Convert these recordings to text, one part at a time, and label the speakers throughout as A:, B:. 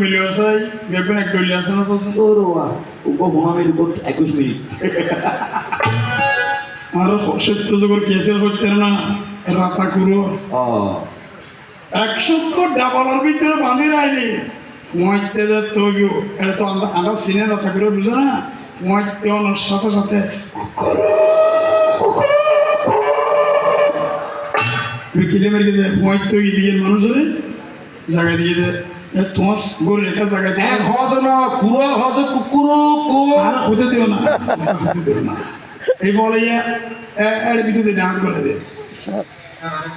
A: মিলিয়ে চাই দেখবেন এক ডলি আছে না বলছেন
B: ও রোয়া উপভূমা মিল 21 মিনিট
A: আরো সত্য যুগের কেসের হইতে না রাতা কুরো 170 ডাবলার ভিতরে বাঁধি রাইনি মইতে যে তৈও এটা তো আমরা সিনে রাতা করে বুঝো না মইতে ওনার সাথে সাথে কিলে মেরে গেছে মইতে এদিকে মানুষের জায়গা দিয়ে দেয় তোমার গরুর একটা জায়গায় আর হতে দিও না হতে দিও না এই বলে এর ভিতরে ডাক করে দে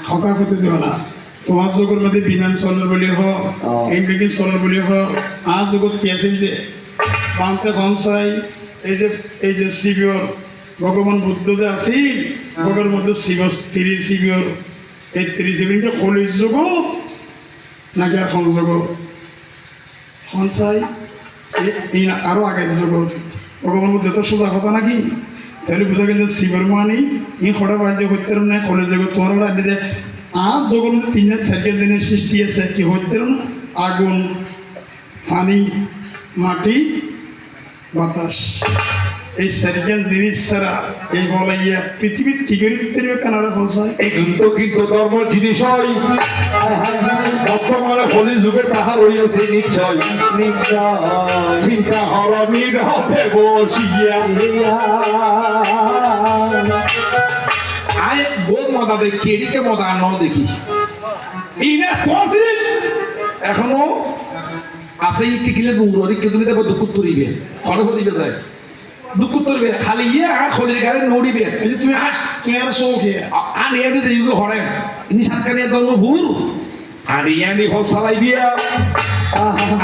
A: হতা হতে দিও না তোমার যুগের মধ্যে বিমান চলার বলি হোক এমবিকে চলার বলি হোক আর যুগত কি আছে যে পান্তে খনসাই এই যে শিবির ভগবান বুদ্ধ যে আছি ভগবান মধ্যে শিব 30 শিবির এই 30 শিবিরটা কলির যুগ নাকি আর সংযোগ সঞ্চয় এই আরও আগে জগৎ ভগবান মধ্যে তো সোজা কথা নাকি তাহলে বুঝা গেল শিবর মানি ই খড়া বাহ্য করতে না কলে জগৎ তোমার আগে আর জগৎ মধ্যে 3-4 দিনের সৃষ্টি আছে কি হইতে না আগুন পানি মাটি বাতাস এই 4 জিনিস ছাড়া এই বলাইয়া পৃথিবীর কি করে কানারা পৌঁছায়
C: কিন্তু ধর্ম জিনিস হয় বর্তমানে কলির যুগের তাহার হইয়াছে নিশ্চয় চিন্তা হরণীর হবে বসিয়া আয় বহুত মজা দেখি কেডিকে মজা ন দেখি এই না তো আছে এখনো আছে কি কিলে দূর কি তুমি দেব দুঃখ তরিবে খড় দিবে যায় দুঃখ তরিবে খালি ইয়ে আর খলির গারে নড়িবে
A: এই যে তুমি আর শোকে
C: আর এমনি যে ইউগে হড়ে ইনি সাতকানিয়া ধর্ম ভুল আর ইয়ানি হসালাই বিয়া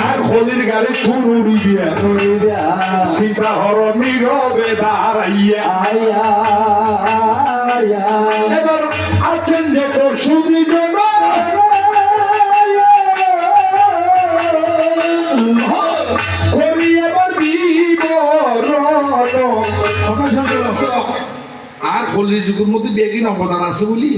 C: আর খলির গারে তুনুড়ি বিয়া সীতা হরণী রবে দাঁড়াইয়া এবার আছেন যে সুদি দেবা আর খলির যুগের মধ্যে বেগিন অবদান আছে বলি